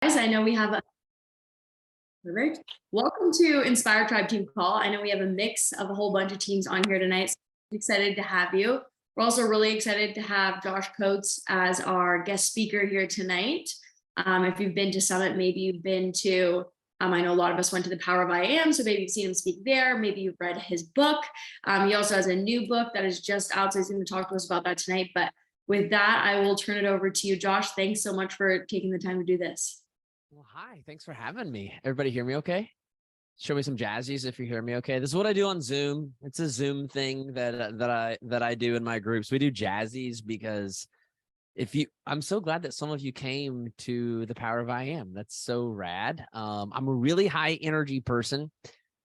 Guys, I know we have a perfect. Welcome to Inspire Tribe Team Call. I know we have a mix of a whole bunch of teams on here tonight. So I'm excited to have you. We're also really excited to have Josh Cotes as our guest speaker here tonight. If you've been to Summit, maybe you've been to, I know a lot of us went to the Power of I Am, so maybe you've seen him speak there. Maybe you've read his book. He also has a new book that is just out, so he's going to talk to us about that tonight. But with that, I will turn it over to you, Josh. Thanks so much for taking the time to do this. Well, hi, thanks for having me. Everybody hear me okay? Show me some jazzies if you hear me okay. This is what I do on Zoom. It's a Zoom thing that I do in my groups. We do jazzies because I'm so glad that some of you came to the Power of I Am. That's so rad. I'm a really high energy person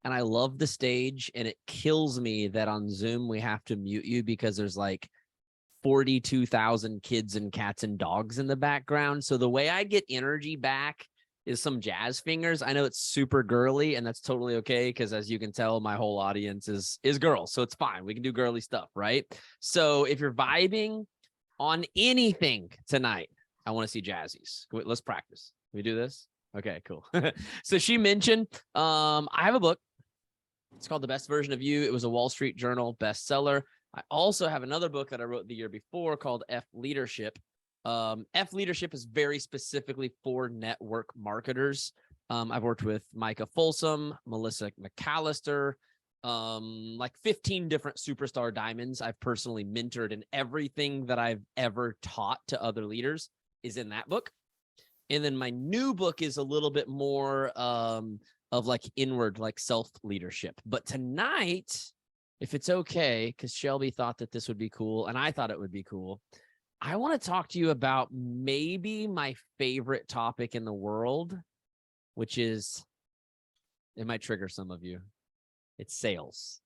and I love the stage, and it kills me that on Zoom we have to mute you because there's like 42,000 kids and cats and dogs in the background. So the way I get energy back is some jazz fingers. I know it's super girly, and that's totally okay because, as you can tell, my whole audience is girls, so it's fine. We can do girly stuff, right? So if you're vibing on anything tonight, I want to see jazzies. Let's practice. Can we do this? Okay, cool. So she mentioned I have a book. It's called The Best Version of You. It was a Wall Street Journal bestseller. I also have another book that I wrote the year before called F Leadership. F Leadership is very specifically for network marketers. I've worked with Micah Folsom, Melissa McAllister, like 15 different superstar diamonds I've personally mentored, and everything that I've ever taught to other leaders is in that book. And then my new book is a little bit more of like inward, like self-leadership. But tonight, if it's okay, because Shelby thought that this would be cool, and I thought it would be cool, I want to talk to you about maybe my favorite topic in the world, which is, it might trigger some of you. It's sales.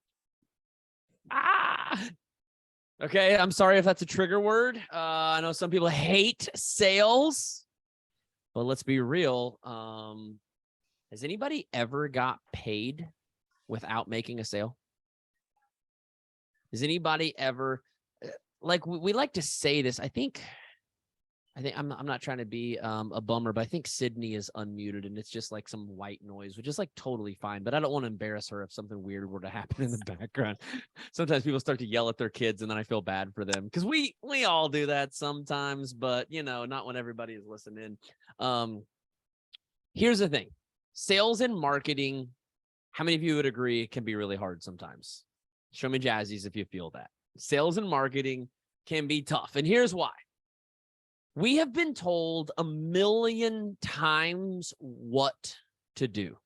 Okay, I'm sorry if that's a trigger word. I know some people hate sales, but let's be real. Has anybody ever got paid without making a sale? Has anybody ever, like, we like to say this, I think I'm not trying to be a bummer, but I think Sydney is unmuted and it's just like some white noise, which is like totally fine, but I don't want to embarrass her if something weird were to happen in the background. Sometimes people start to yell at their kids and then I feel bad for them because we all do that sometimes, but you know, not when everybody is listening. Here's the thing. Sales and marketing, how many of you would agree it can be really hard sometimes? Show me jazzies if you feel that. Sales and marketing can be tough. And here's why. We have been told a million times what to do,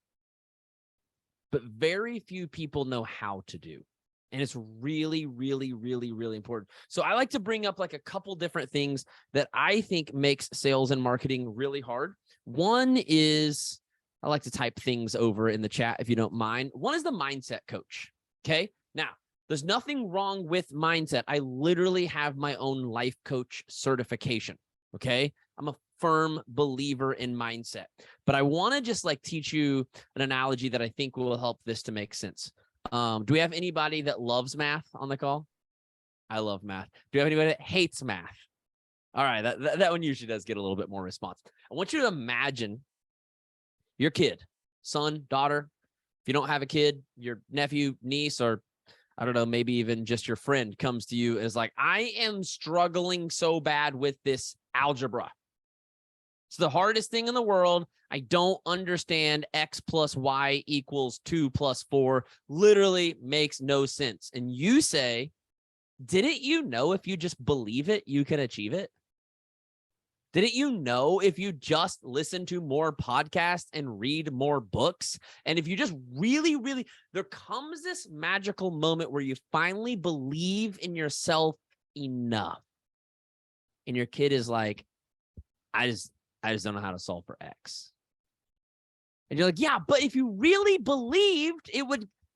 but very few people know how to do. And it's really, really, really, really important. So I like to bring up like a couple different things that I think makes sales and marketing really hard. One is, I like to type things over in the chat if you don't mind. One is the mindset coach. Okay. Now, there's nothing wrong with mindset. I literally have my own life coach certification. Okay. I'm a firm believer in mindset, but I want to just like teach you an analogy that I think will help this to make sense. Do we have anybody that loves math on the call? I love math. Do we have anybody that hates math? All right. That one usually does get a little bit more response. I want you to imagine your kid, son, daughter. If you don't have a kid, your nephew, niece, or I don't know, maybe even just your friend comes to you and is like, I am struggling so bad with this algebra. It's the hardest thing in the world. I don't understand X plus Y equals 2 plus 4. Literally makes no sense. And you say, didn't you know if you just believe it, you can achieve it? Didn't you know if you just listen to more podcasts and read more books, and if you just really, really, there comes this magical moment where you finally believe in yourself enough. And your kid is like, I just don't know how to solve for X. And you're like, yeah, but if you really believed,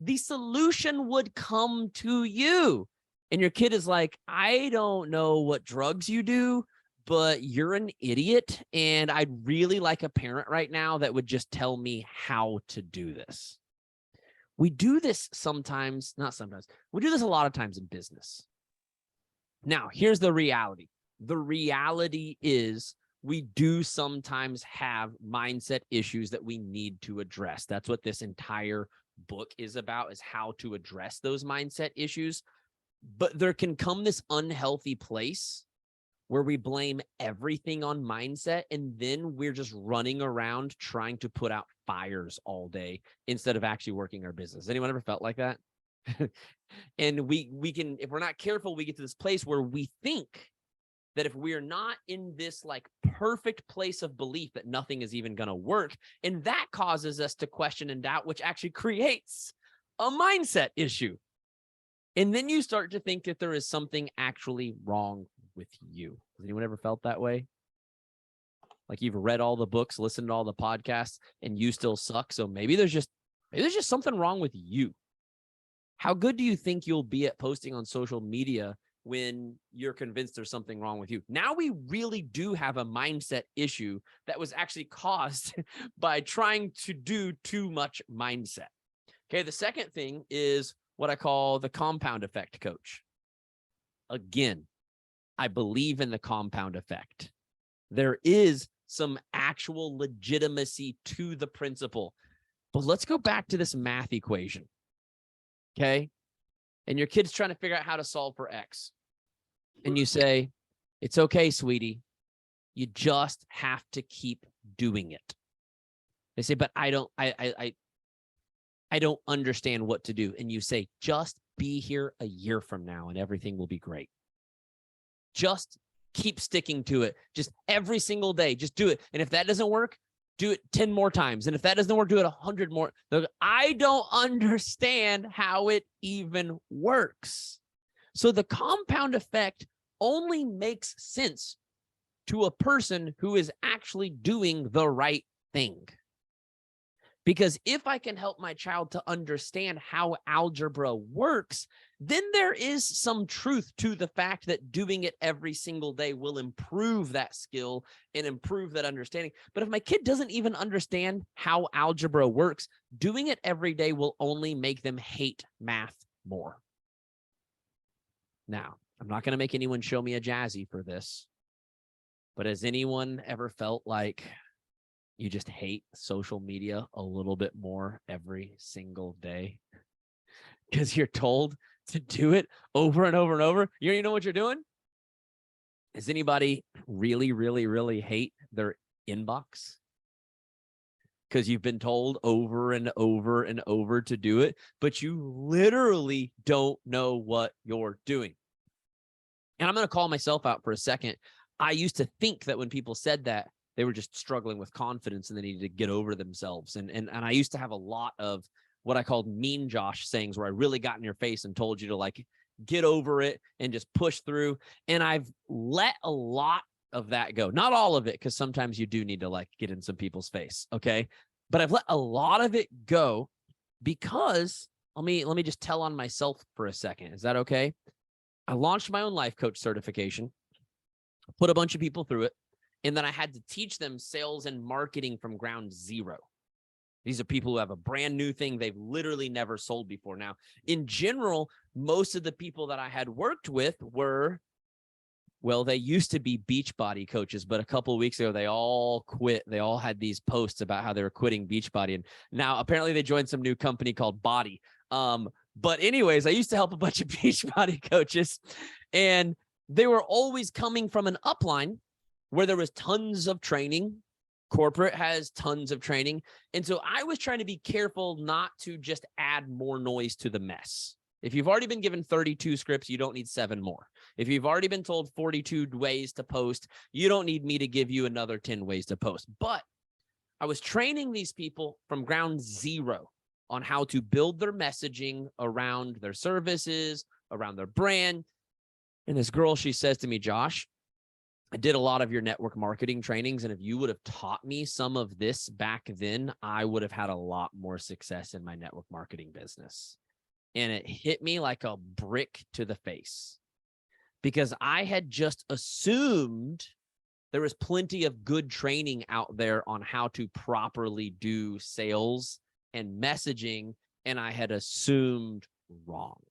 the solution would come to you. And your kid is like, I don't know what drugs you do, but you're an idiot, and I'd really like a parent right now that would just tell me how to do this. We do this sometimes, not sometimes, we do this a lot of times in business. Now, here's the reality. The reality is we do sometimes have mindset issues that we need to address. That's what this entire book is about, is how to address those mindset issues. But there can come this unhealthy place where we blame everything on mindset, and then we're just running around trying to put out fires all day instead of actually working our business. Anyone ever felt like that? And we can, if we're not careful, we get to this place where we think that if we are not in this like perfect place of belief that nothing is even going to work, and that causes us to question and doubt, which actually creates a mindset issue. And then you start to think that there is something actually wrong with you. Has anyone ever felt that way? Like you've read all the books, listened to all the podcasts, and you still suck. So maybe there's just something wrong with you. How good do you think you'll be at posting on social media when you're convinced there's something wrong with you? Now we really do have a mindset issue that was actually caused by trying to do too much mindset. Okay, the second thing is what I call the compound effect, coach. Again, I believe in the compound effect. There is some actual legitimacy to the principle. But let's go back to this math equation. Okay? And your kid's trying to figure out how to solve for X. And you say, it's okay, sweetie. You just have to keep doing it. They say, but I don't understand what to do. And you say, just be here a year from now and everything will be great. Just keep sticking to it. Just every single day, just do it. And if that doesn't work, do it 10 more times. And if that doesn't work, do it 100 more. I don't understand how it even works. So the compound effect only makes sense to a person who is actually doing the right thing. Because if I can help my child to understand how algebra works, then there is some truth to the fact that doing it every single day will improve that skill and improve that understanding. But if my kid doesn't even understand how algebra works, doing it every day will only make them hate math more. Now, I'm not going to make anyone show me a jazzy for this, but has anyone ever felt like you just hate social media a little bit more every single day because you're told to do it over and over and over? You know what you're doing? Does anybody really, really, really hate their inbox? Because you've been told over and over and over to do it, but you literally don't know what you're doing. And I'm going to call myself out for a second. I used to think that when people said that, they were just struggling with confidence and they needed to get over themselves. And I used to have a lot of what I called mean Josh sayings where I really got in your face and told you to like get over it and just push through. And I've let a lot of that go. Not all of it, because sometimes you do need to like get in some people's face. Okay. But I've let a lot of it go because let me just tell on myself for a second. Is that okay? I launched my own life coach certification, put a bunch of people through it. And then I had to teach them sales and marketing from ground zero. These are people who have a brand new thing they've literally never sold before. Now, in general, most of the people that I had worked with were, well, they used to be BODI coaches, but a couple of weeks ago, they all quit. They all had these posts about how they were quitting Beachbody. And now apparently they joined some new company called BODI. But anyways, I used to help a bunch of Beachbody coaches, and they were always coming from an upline where there was tons of training. Corporate has tons of training. And so I was trying to be careful not to just add more noise to the mess. If you've already been given 32 scripts, you don't need 7 more. If you've already been told 42 ways to post, you don't need me to give you another 10 ways to post. But I was training these people from ground zero on how to build their messaging around their services, around their brand. And this girl, she says to me, Josh, I did a lot of your network marketing trainings, and if you would have taught me some of this back then, I would have had a lot more success in my network marketing business. And it hit me like a brick to the face because I had just assumed there was plenty of good training out there on how to properly do sales and messaging, and I had assumed wrong.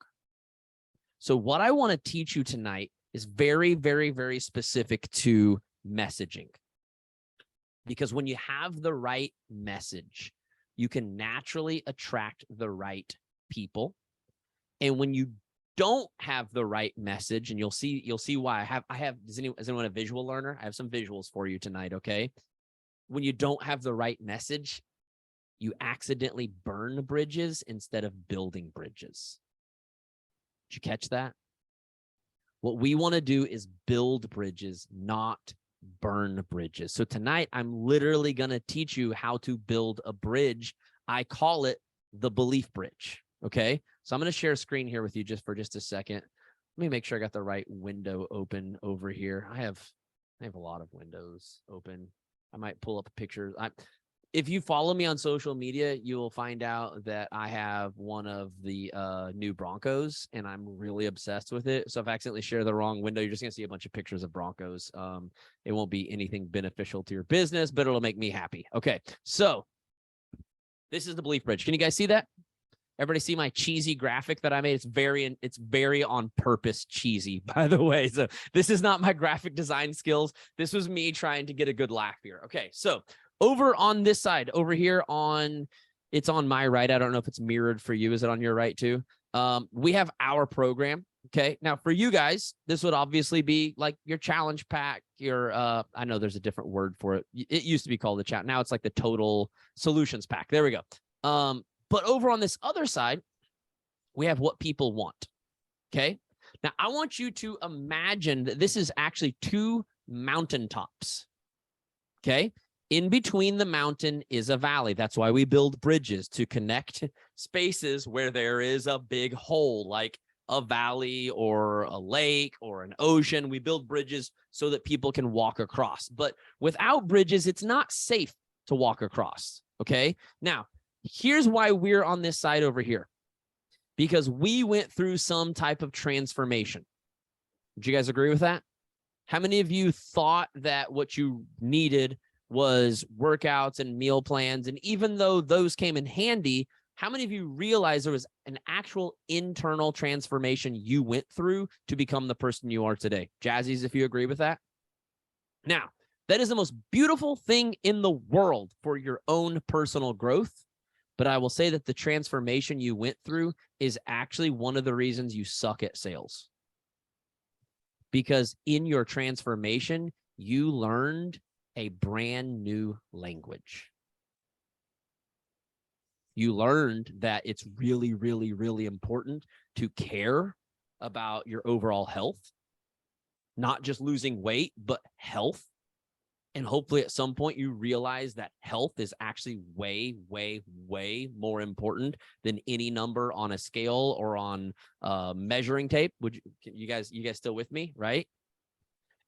So what I want to teach you tonight is very, very, very specific to messaging. Because when you have the right message, you can naturally attract the right people. And when you don't have the right message, and you'll see why. Is anyone a visual learner? I have some visuals for you tonight, okay? When you don't have the right message, you accidentally burn bridges instead of building bridges. Did you catch that? What we want to do is build bridges, not burn bridges. So tonight, I'm literally going to teach you how to build a bridge. I call it the belief bridge. Okay. So I'm going to share a screen here with you for just a second. Let me make sure I got the right window open over here. I have a lot of windows open. I might pull up pictures. If you follow me on social media, you will find out that I have one of the new Broncos, and I'm really obsessed with it. So if I accidentally share the wrong window, you're just going to see a bunch of pictures of Broncos. It won't be anything beneficial to your business, but it'll make me happy. Okay, so this is the belief bridge. Can you guys see that? Everybody see my cheesy graphic that I made? It's very on purpose cheesy, by the way. So this is not my graphic design skills. This was me trying to get a good laugh here. Okay, so over on this side, over here it's on my right. I don't know if it's mirrored for you. Is it on your right too? We have our program. Okay. Now for you guys, this would obviously be like your challenge pack, I know there's a different word for it. It used to be called the chat. Now it's like the total solutions pack. There we go. But over on this other side, we have what people want. Okay. Now I want you to imagine that this is actually two mountaintops. Okay. In between the mountain is a valley. That's why we build bridges, to connect spaces where there is a big hole, like a valley or a lake or an ocean. We build bridges so that people can walk across. But without bridges, it's not safe to walk across. Okay. Now, here's why we're on this side over here. Because we went through some type of transformation. Would you guys agree with that? How many of you thought that what you needed was workouts and meal plans? And even though those came in handy, how many of you realize there was an actual internal transformation you went through to become the person you are today? Jazzies, if you agree with that. Now, that is the most beautiful thing in the world for your own personal growth. But I will say that the transformation you went through is actually one of the reasons you suck at sales. Because in your transformation, you learned a brand new language. You learned that it's really, really, really important to care about your overall health, not just losing weight, but health. And hopefully at some point you realize that health is actually way, way, way more important than any number on a scale or on measuring tape. You guys still with me, right?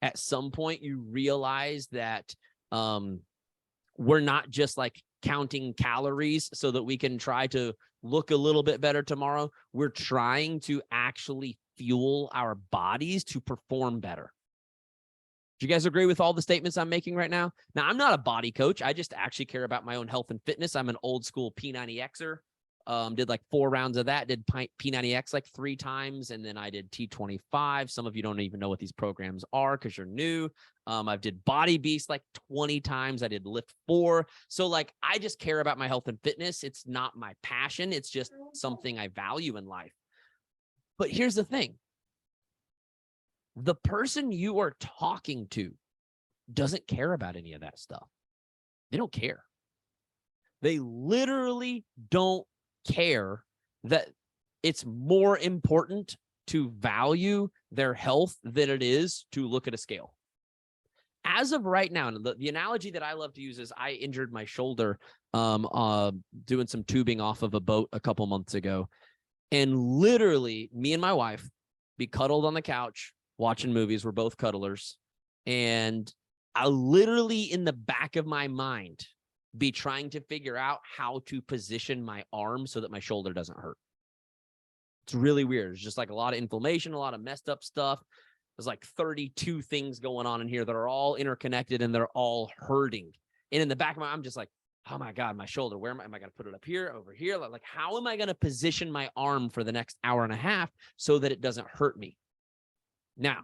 At some point you realize that we're not just like counting calories so that we can try to look a little bit better tomorrow. We're trying to actually fuel our bodies to perform better. Do you guys agree with all the statements I'm making right now? Now, I'm not a body coach. I just actually care about my own health and fitness. I'm an old school P90Xer. Did like 4 rounds of that, did P90X like 3 times, and then I did T25. Some of you don't even know what these programs are because you're new. I've did Body Beast like 20 times. I did Lift 4. So like, I just care about my health and fitness. It's not my passion. It's just something I value in life. But here's the thing. The person you are talking to doesn't care about any of that stuff. They don't care. They literally don't care that it's more important to value their health than it is to look at a scale. As of right now, and the analogy that I love to use is I injured my shoulder doing some tubing off of a boat a couple months ago. And literally, me and my wife be cuddled on the couch, watching movies. We're both cuddlers. And I literally, in the back of my mind, be trying to figure out how to position my arm so that my shoulder doesn't hurt. It's really weird. It's just like a lot of inflammation, a lot of messed up stuff. There's like 32 things going on in here that are all interconnected and they're all hurting. And in the back of my, I'm just like, oh my God, my shoulder, where am I going to put it up here, over here? Like, how am I going to position my arm for the next hour and a half so that it doesn't hurt me? Now,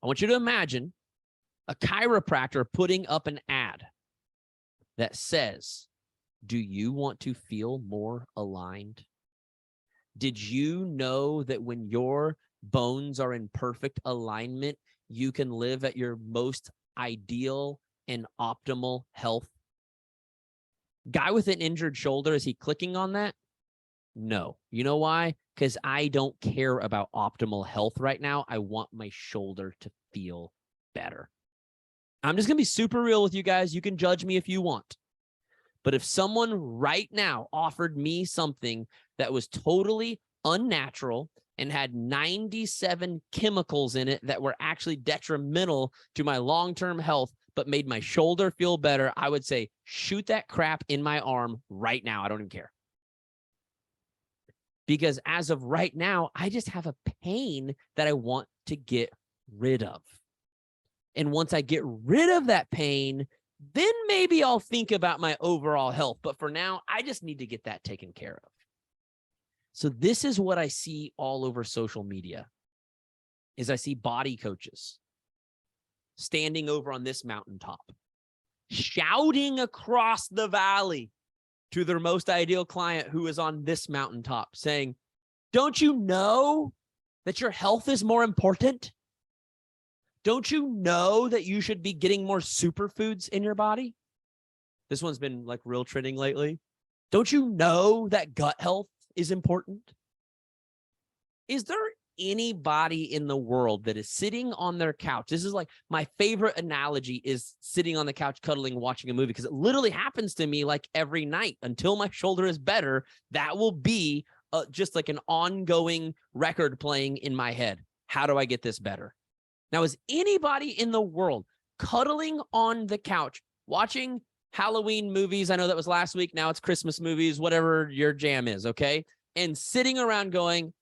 I want you to imagine a chiropractor putting up an ad that says, do you want to feel more aligned? Did you know that when your bones are in perfect alignment, you can live at your most ideal and optimal health? Guy with an injured shoulder, is he clicking on that? No. You know why? Because I don't care about optimal health right now. I want my shoulder to feel better. I'm just going to be super real with you guys. You can judge me if you want. But if someone right now offered me something that was totally unnatural and had 97 chemicals in it that were actually detrimental to my long-term health, but made my shoulder feel better, I would say, shoot that crap in my arm right now. I don't even care. Because as of right now, I just have a pain that I want to get rid of. And once I get rid of that pain, then maybe I'll think about my overall health. But for now, I just need to get that taken care of. So this is what I see all over social media, is I see BODI coaches standing over on this mountaintop, shouting across the valley to their most ideal client who is on this mountaintop, saying, don't you know that your health is more important? Don't you know that you should be getting more superfoods in your body? This one's been like real trending lately. Don't you know that gut health is important? Is there anybody in the world that is sitting on their couch? This is like my favorite analogy, is sitting on the couch, cuddling, watching a movie, because it literally happens to me like every night until my shoulder is better. That will be just like an ongoing record playing in my head. How do I get this better? Now, is anybody in the world cuddling on the couch, watching Halloween movies? I know that was last week. Now it's Christmas movies, whatever your jam is, okay? And sitting around going,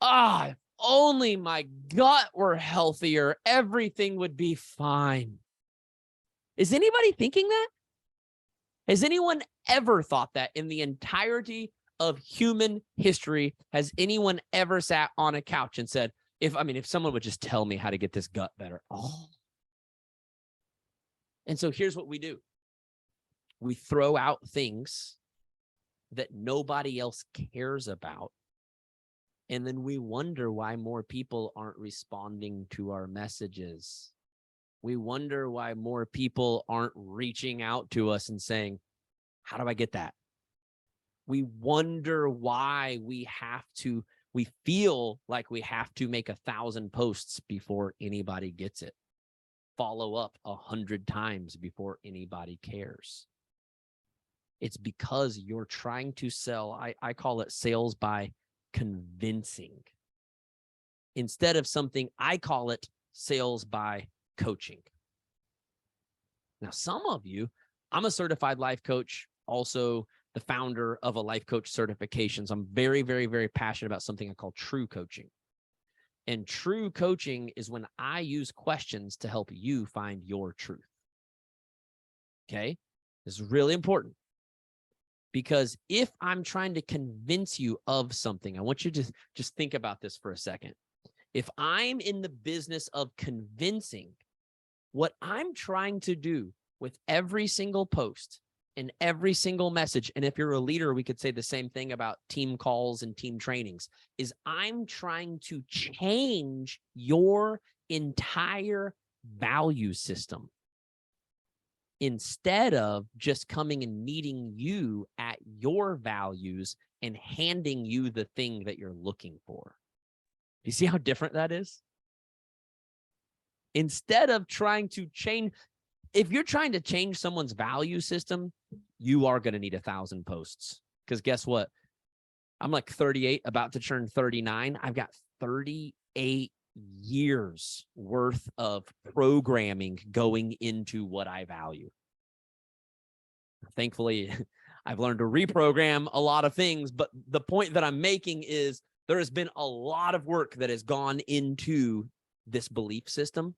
if only my gut were healthier, everything would be fine. Is anybody thinking that? Has anyone ever thought that in the entirety of human history? Has anyone ever sat on a couch and said, if someone would just tell me how to get this gut better. And so here's what we do. We throw out things that nobody else cares about. And then we wonder why more people aren't responding to our messages. We wonder why more people aren't reaching out to us and saying, how do I get that? We wonder why we feel like we have to make 1,000 posts before anybody gets it. Follow up 100 times before anybody cares. It's because you're trying to sell. I call it sales by convincing. Instead of something, I call it sales by coaching. Now, some of you, I'm a certified life coach, also the founder of a life coach certifications. I'm very, very, very passionate about something I call true coaching. And true coaching is when I use questions to help you find your truth. Okay? This is really important, because if I'm trying to convince you of something, I want you to just think about this for a second. If I'm in the business of convincing, what I'm trying to do with every single post and every single message, and if you're a leader, we could say the same thing about team calls and team trainings, is I'm trying to change your entire value system instead of just coming and meeting you at your values and handing you the thing that you're looking for. Do you see how different that is? Instead of trying to change, if you're trying to change someone's value system, you are going to need 1,000 posts. Because guess what? I'm like 38, about to turn 39. I've got 38 years worth of programming going into what I value. Thankfully, I've learned to reprogram a lot of things, but the point that I'm making is there has been a lot of work that has gone into this belief system.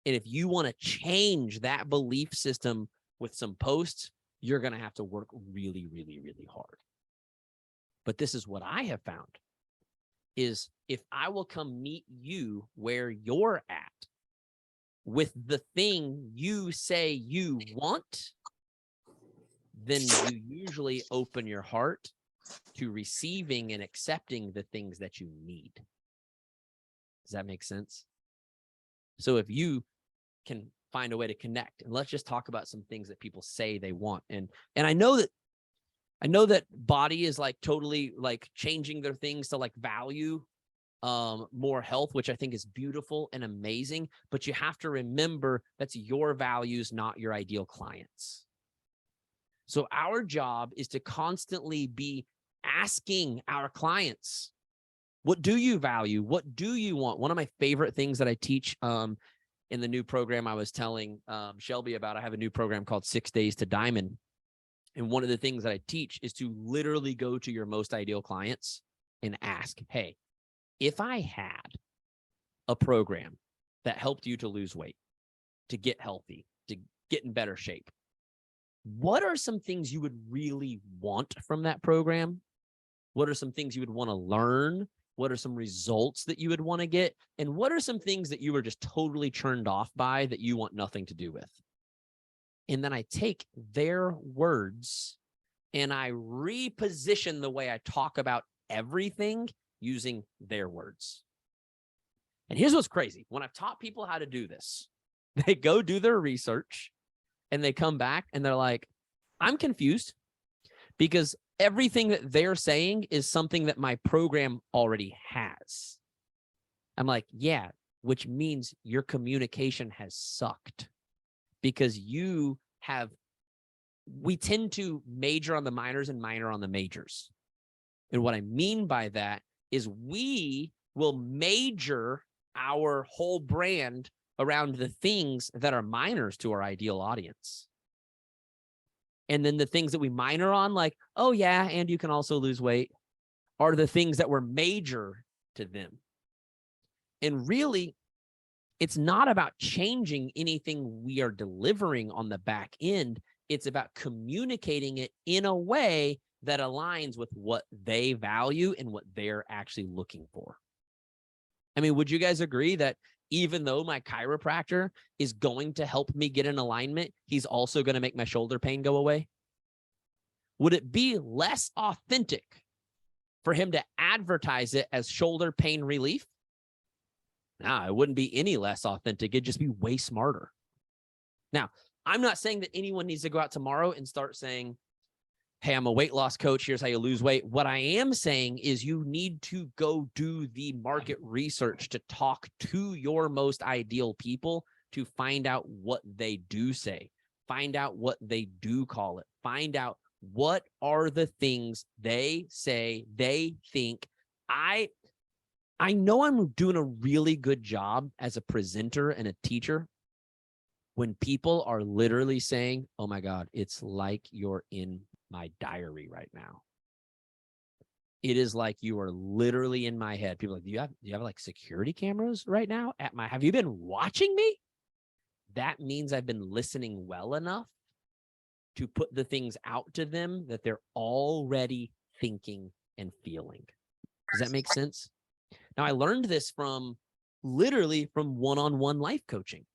And if you want to change that belief system with some posts, you're going to have to work really, really, really hard. But this is what I have found, is if I will come meet you where you're at with the thing you say you want, then you usually open your heart to receiving and accepting the things that you need. Does that make sense? So if you can find a way to connect, and let's just talk about some things that people say they want. And I know that BODI is like totally like changing their things to like value more health, which I think is beautiful and amazing. But you have to remember that's your values, not your ideal clients. So our job is to constantly be asking our clients, what do you value? What do you want? One of my favorite things that I teach in the new program I was telling Shelby about, I have a new program called 6 Days to Diamond. And one of the things that I teach is to literally go to your most ideal clients and ask, hey, if I had a program that helped you to lose weight, to get healthy, to get in better shape, what are some things you would really want from that program? What are some things you would want to learn? What are some results that you would want to get? And what are some things that you were just totally turned off by that you want nothing to do with? And then I take their words and I reposition the way I talk about everything using their words. And here's what's crazy. When I've taught people how to do this, they go do their research and they come back and they're like, I'm confused because everything that they're saying is something that my program already has. I'm like, yeah, which means your communication has sucked because we tend to major on the minors and minor on the majors. And what I mean by that is we will major our whole brand around the things that are minors to our ideal audience. And then the things that we minor on, like, oh yeah, and you can also lose weight, are the things that were major to them. And really, it's not about changing anything we are delivering on the back end. It's about communicating it in a way that aligns with what they value and what they're actually looking for. I mean, would you guys agree that even though my chiropractor is going to help me get in alignment, he's also going to make my shoulder pain go away? Would it be less authentic for him to advertise it as shoulder pain relief? Nah, it wouldn't be any less authentic. It'd just be way smarter. Now, I'm not saying that anyone needs to go out tomorrow and start saying, hey, I'm a weight loss coach. Here's how you lose weight. What I am saying is you need to go do the market research to talk to your most ideal people to find out what they do say, find out what they do call it, find out what are the things they say, they think. I know I'm doing a really good job as a presenter and a teacher when people are literally saying, oh my God, it's like you're in my diary right now. It is like you are literally in my head. People are like, do you have like security cameras right now have you been watching me? That means I've been listening well enough to put the things out to them that they're already thinking and feeling. Does that make sense? Now, I learned this literally from one-on-one life coaching.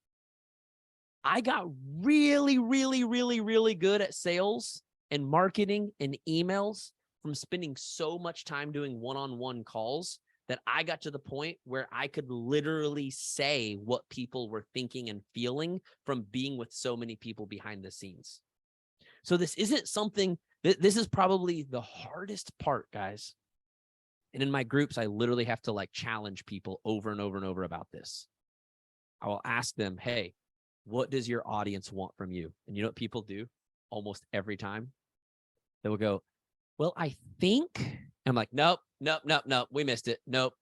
I got really, really, really, really good at sales and marketing and emails from spending so much time doing one-on-one calls that I got to the point where I could literally say what people were thinking and feeling from being with so many people behind the scenes. So this isn't something this is probably the hardest part, guys. And in my groups, I literally have to like challenge people over and over and over about this. I will ask them, hey, what does your audience want from you? And you know what people do almost every time? They will go, well, I think. I'm like, nope, we missed it. Nope.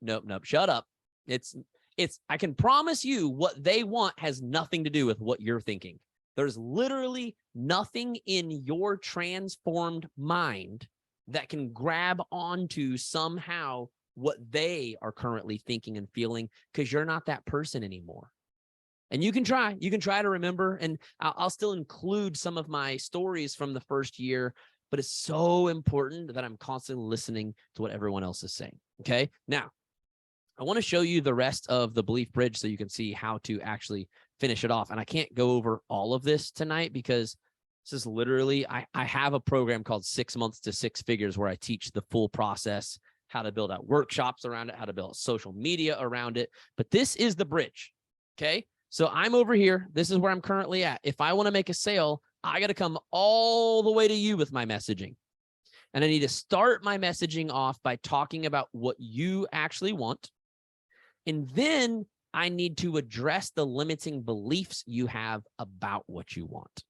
Shut up. I can promise you what they want has nothing to do with what you're thinking. There's literally nothing in your transformed mind that can grab onto somehow what they are currently thinking and feeling because you're not that person anymore. And you can try to remember, and I'll still include some of my stories from the first year, but it's so important that I'm constantly listening to what everyone else is saying. Okay. Now, I want to show you the rest of the belief bridge so you can see how to actually finish it off. And I can't go over all of this tonight because This is literally, I have a program called 6 Months to Six Figures where I teach the full process, how to build out workshops around it, how to build social media around it. But this is the bridge. Okay. So I'm over here. This is where I'm currently at. If I want to make a sale, I got to come all the way to you with my messaging. And I need to start my messaging off by talking about what you actually want. And then I need to address the limiting beliefs you have about what you want.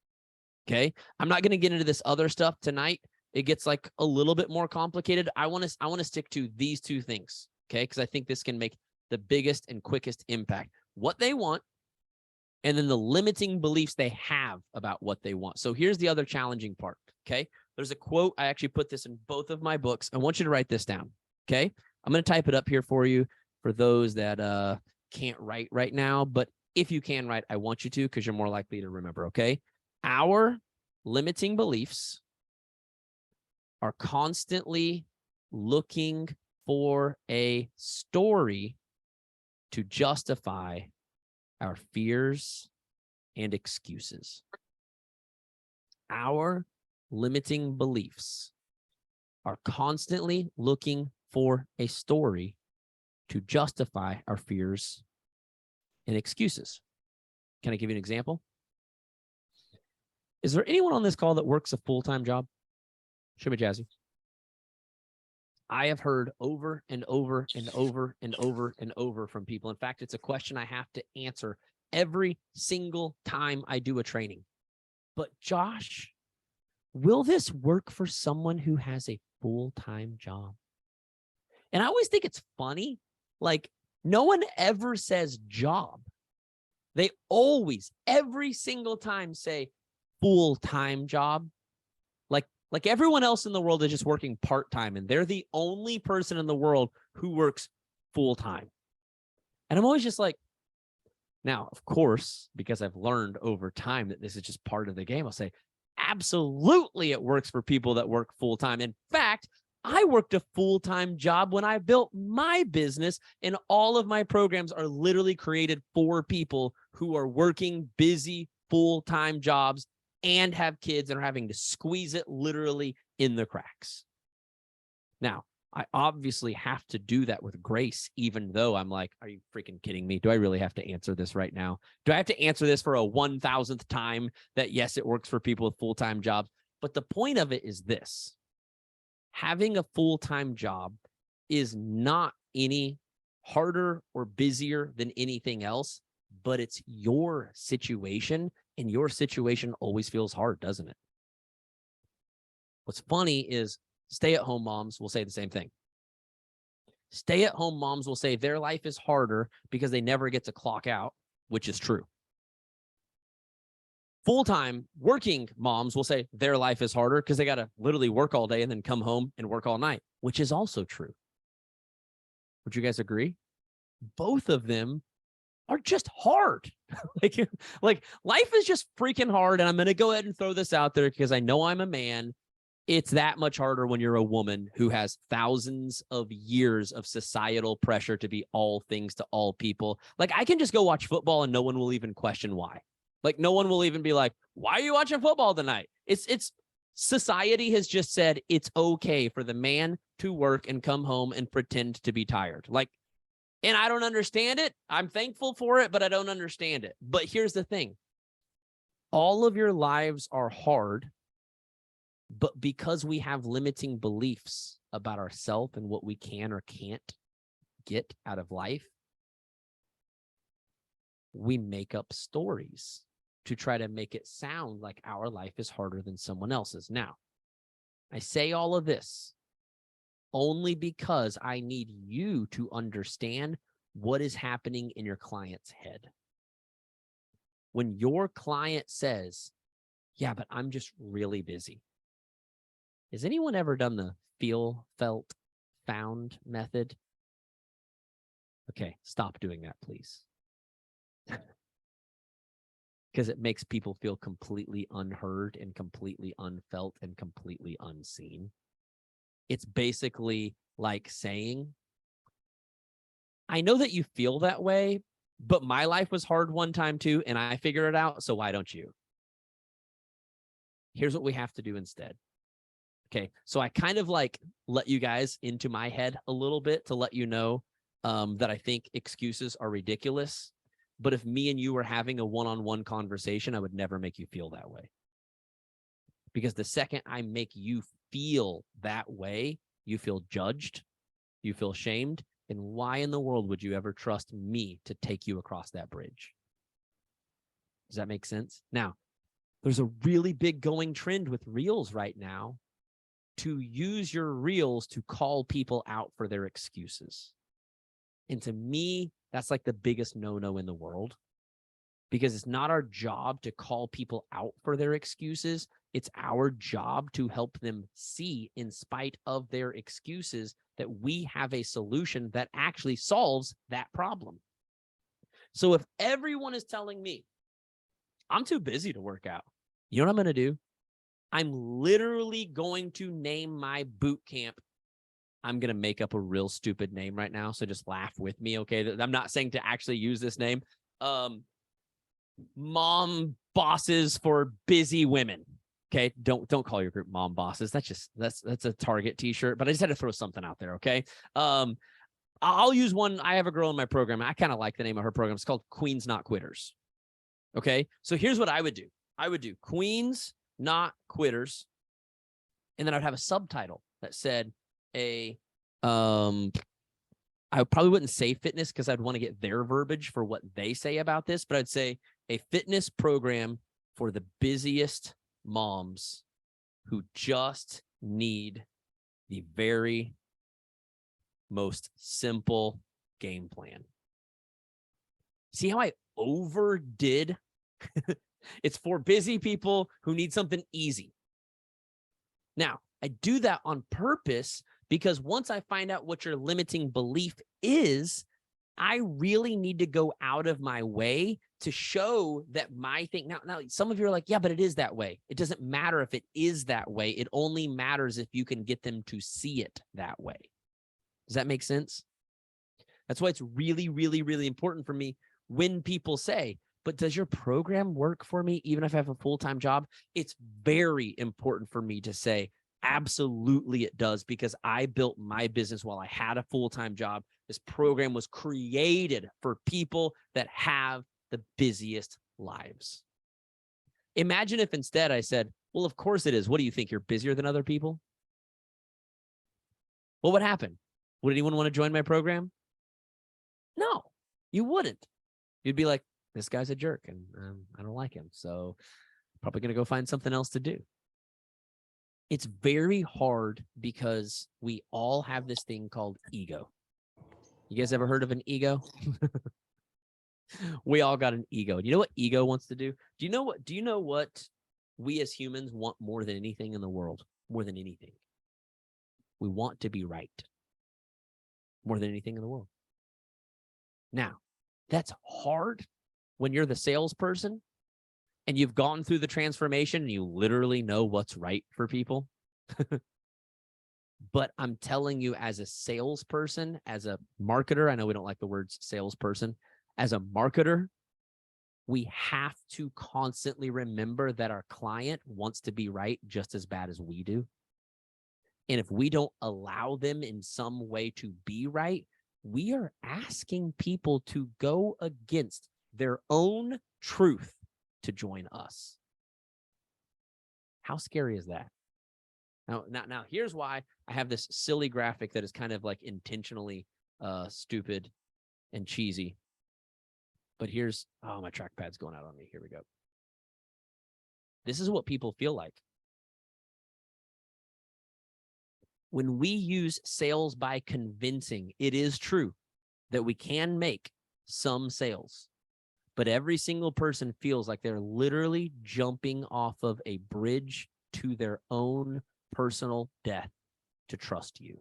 Okay. I'm not going to get into this other stuff tonight. It gets like a little bit more complicated. I want to stick to these two things. Okay. Because I think this can make the biggest and quickest impact. What they want, and then the limiting beliefs they have about what they want. So here's the other challenging part. Okay. There's a quote. I actually put this in both of my books. I want you to write this down. Okay. I'm going to type it up here for you for those that can't write right now. But if you can write, I want you to, because you're more likely to remember. Okay. Our limiting beliefs are constantly looking for a story to justify our fears and excuses. Our limiting beliefs are constantly looking for a story to justify our fears and excuses. Can I give you an example? Is there anyone on this call that works a full-time job? Show me, Jazzy. I have heard over and over and over and over and over from people. In fact, it's a question I have to answer every single time I do a training. But Josh, will this work for someone who has a full-time job? And I always think it's funny. Like, no one ever says job. They always, every single time say full-time job. Like everyone else in the world is just working part-time, and they're the only person in the world who works full-time. And I'm always just like, now, of course, because I've learned over time that this is just part of the game, I'll say, absolutely, it works for people that work full-time. In fact, I worked a full-time job when I built my business, and all of my programs are literally created for people who are working busy full-time jobs and have kids and are having to squeeze it literally in the cracks. Now, I obviously have to do that with grace, even though I'm like, are you freaking kidding me? Do I really have to answer this right now? Do I have to answer this for a 1,000th time that, yes, it works for people with full-time jobs? But the point of it is this. Having a full-time job is not any harder or busier than anything else, but it's your situation, and your situation always feels hard, doesn't it? What's funny is stay-at-home moms will say the same thing. Stay-at-home moms will say their life is harder because they never get to clock out, which is true. Full-time working moms will say their life is harder because they got to literally work all day and then come home and work all night, which is also true. Would you guys agree? Both of them are just hard. like life is just freaking hard. And I'm going to go ahead and throw this out there because I know I'm a man. It's that much harder when you're a woman who has thousands of years of societal pressure to be all things to all people. Like, I can just go watch football and no one will even question why. Like, no one will even be like, why are you watching football tonight? It's society has just said it's okay for the man to work and come home and pretend to be tired. Like, and I don't understand it. I'm thankful for it, but I don't understand it. But here's the thing. All of your lives are hard, but because we have limiting beliefs about ourselves and what we can or can't get out of life, we make up stories to try to make it sound like our life is harder than someone else's. Now, I say all of this only because I need you to understand what is happening in your client's head. When your client says, yeah, but I'm just really busy. Has anyone ever done the feel, felt, found method? Okay, stop doing that, please. Because it makes people feel completely unheard and completely unfelt and completely unseen. It's basically like saying, I know that you feel that way, but my life was hard one time too, and I figured it out, so why don't you? Here's what we have to do instead. Okay, so I kind of like let you guys into my head a little bit to let you know that I think excuses are ridiculous. But if me and you were having a one-on-one conversation, I would never make you feel that way. Because the second I make you feel that way, you feel judged, you feel shamed, and why in the world would you ever trust me to take you across that bridge? Does that make sense? Now, there's a really big going trend with Reels right now to use your Reels to call people out for their excuses. And to me, that's like the biggest no-no in the world, because it's not our job to call people out for their excuses. It's our job to help them see, in spite of their excuses, that we have a solution that actually solves that problem. So if everyone is telling me, I'm too busy to work out, you know what I'm going to do? I'm literally going to name my boot camp. I'm going to make up a real stupid name right now, so just laugh with me, okay? I'm not saying to actually use this name. Mom Bosses for Busy Women. Okay, don't call your group Mom Bosses. That's a Target t-shirt, but I just had to throw something out there, okay? I'll use one. I have a girl in my program. I kind of like the name of her program. It's called Queens Not Quitters. Okay, so here's what I would do. I would do Queens Not Quitters, and then I'd have a subtitle that said I probably wouldn't say fitness because I'd want to get their verbiage for what they say about this, but I'd say a fitness program for the busiest moms who just need the very most simple game plan. See how I overdid? It's for busy people who need something easy. Now, I do that on purpose because once I find out what your limiting belief is, I really need to go out of my way to show that my thing. Now, some of you are like, yeah, but it is that way. It doesn't matter if it is that way. It only matters if you can get them to see it that way. Does that make sense? That's why it's really, really, really important for me when people say, but does your program work for me even if I have a full-time job? It's very important for me to say, absolutely it does, because I built my business while I had a full-time job. This program was created for people that have the busiest lives. Imagine if instead I said, well, of course it is. What do you think? You're busier than other people? What would happen? Would anyone want to join my program? No, you wouldn't. You'd be like, this guy's a jerk and I don't like him. So probably going to go find something else to do. It's very hard because we all have this thing called ego. You guys ever heard of an ego? We all got an ego. You know what ego wants to do? Do you know what we as humans want more than anything in the world? More than anything. We want to be right. More than anything in the world. Now, that's hard when you're the salesperson and you've gone through the transformation and you literally know what's right for people. But I'm telling you, as a salesperson, as a marketer, I know we don't like the words salesperson. As a marketer, we have to constantly remember that our client wants to be right just as bad as we do. And if we don't allow them in some way to be right, we are asking people to go against their own truth to join us. How scary is that? Now, here's why I have this silly graphic that is kind of like intentionally stupid and cheesy. But here's, oh, my trackpad's going out on me. Here we go. This is what people feel like. When we use sales by convincing, it is true that we can make some sales, but every single person feels like they're literally jumping off of a bridge to their own personal death to trust you.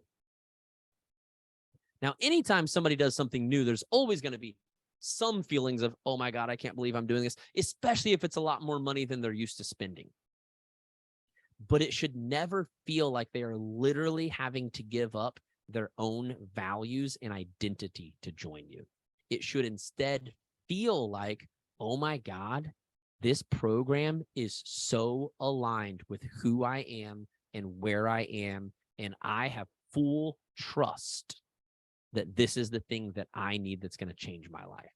Now, anytime somebody does something new, there's always going to be some feelings of, oh my God, I can't believe I'm doing this, especially if it's a lot more money than they're used to spending. But it should never feel like they are literally having to give up their own values and identity to join you. It should instead feel like, oh my God, This program is so aligned with who I am and where I am, and I have full trust that this is the thing that I need that's going to change my life.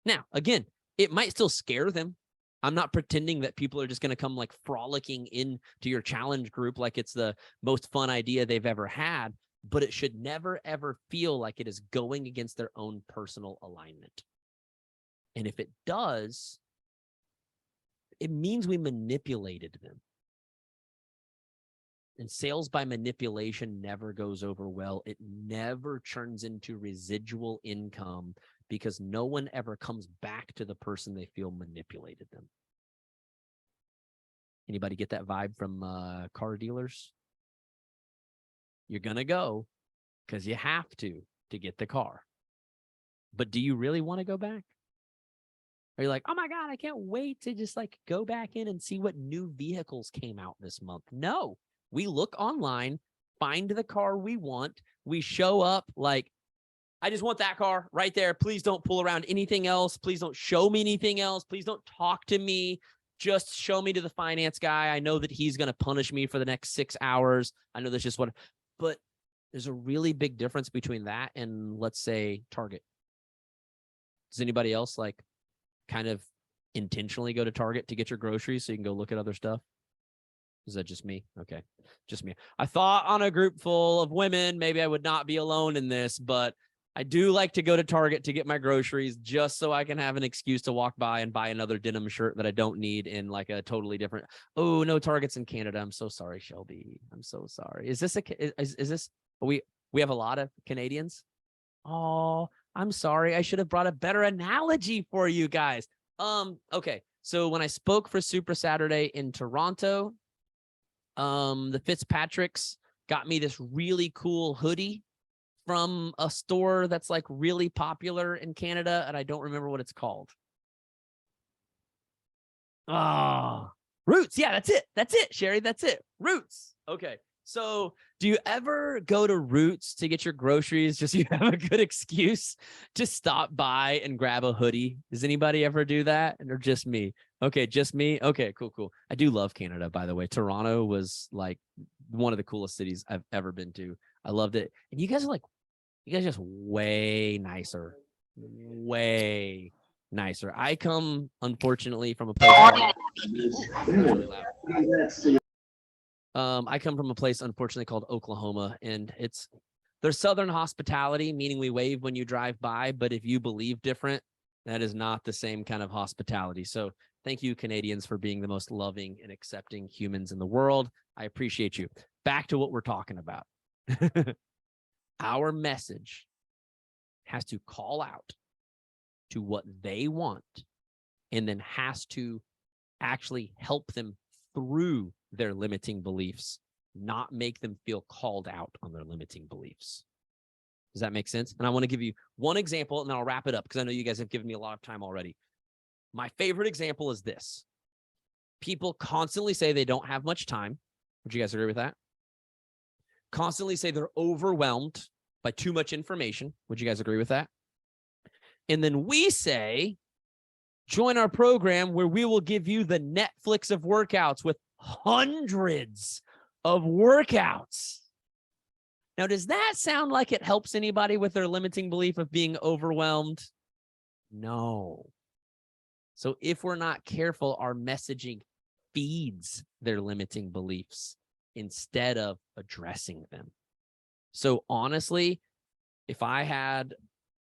Now, again, it might still scare them. I'm not pretending that people are just going to come like frolicking into your challenge group like it's the most fun idea they've ever had, but it should never, ever feel like it is going against their own personal alignment. And if it does, it means we manipulated them. And sales by manipulation never goes over well. It never turns into residual income because no one ever comes back to the person they feel manipulated them. Anybody get that vibe from car dealers? You're going to go because you have to get the car. But do you really want to go back? Are you like, oh my God, I can't wait to just like go back in and see what new vehicles came out this month? No, we look online, find the car we want. We show up like, I just want that car right there. Please don't pull around anything else. Please don't show me anything else. Please don't talk to me. Just show me to the finance guy. I know that he's going to punish me for the next 6 hours. I know that's just what, but there's a really big difference between that and let's say Target. Does anybody else like kind of intentionally go to Target to get your groceries so you can go look at other stuff? Is that just me? Okay, just me. I thought on a group full of women, maybe I would not be alone in this, but I do like to go to Target to get my groceries just so I can have an excuse to walk by and buy another denim shirt that I don't need in like a totally different. Oh, no, Target's in Canada. I'm so sorry, Shelby. I'm so sorry. Is this is this, we have a lot of Canadians? Oh, I'm sorry. I should have brought a better analogy for you guys. Okay. So when I spoke for Super Saturday in Toronto, the Fitzpatricks got me this really cool hoodie from a store that's like really popular in Canada, and I don't remember what it's called. Ah, Roots. Yeah, that's it. That's it, Sherry. That's it. Roots. Okay. So do you ever go to Roots to get your groceries just so you have a good excuse to stop by and grab a hoodie? Does anybody ever do that? Or just me? Okay, just me? Okay, cool. I do love Canada, by the way. Toronto was like one of the coolest cities I've ever been to. I loved it. And you guys are just way nicer. Way nicer. I come, unfortunately, from a place. Really loud. I come from a place, unfortunately, called Oklahoma, and there's Southern hospitality, meaning we wave when you drive by, but if you believe different, that is not the same kind of hospitality. So thank you, Canadians, for being the most loving and accepting humans in the world. I appreciate you. Back to what we're talking about. Our message has to call out to what they want and then has to actually help them through their limiting beliefs, not make them feel called out on their limiting beliefs. Does that make sense? And I want to give you one example and then I'll wrap it up because I know you guys have given me a lot of time already. My favorite example is this. People constantly say they don't have much time. Would you guys agree with that? Constantly say they're overwhelmed by too much information. Would you guys agree with that? And then we say, join our program where we will give you the Netflix of workouts with hundreds of workouts. Now, does that sound like it helps anybody with their limiting belief of being overwhelmed? No. So if we're not careful, our messaging feeds their limiting beliefs instead of addressing them. So honestly, if I had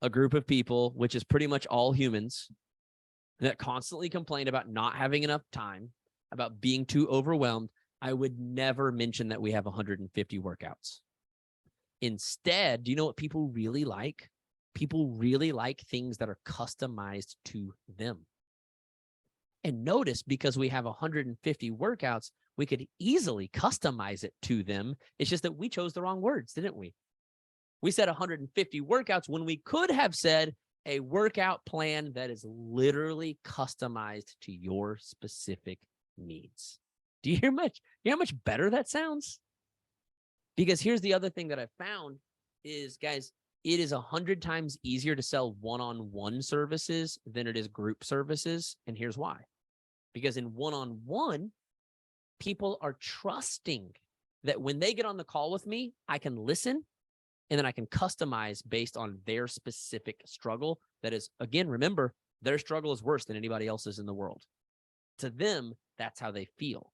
a group of people, which is pretty much all humans, that constantly complain about not having enough time, about being too overwhelmed, I would never mention that we have 150 workouts. Instead, do you know what people really like? People really like things that are customized to them. And notice, because we have 150 workouts, we could easily customize it to them. It's just that we chose the wrong words, didn't we? We said 150 workouts when we could have said a workout plan that is literally customized to your specific needs. Do you hear how much better that sounds? Because here's the other thing that I've found is, guys, it is 100 times easier to sell one-on-one services than it is group services. And here's why. Because in one-on-one, people are trusting that when they get on the call with me, I can listen and then I can customize based on their specific struggle. That is, again, remember, their struggle is worse than anybody else's in the world. To them, that's how they feel.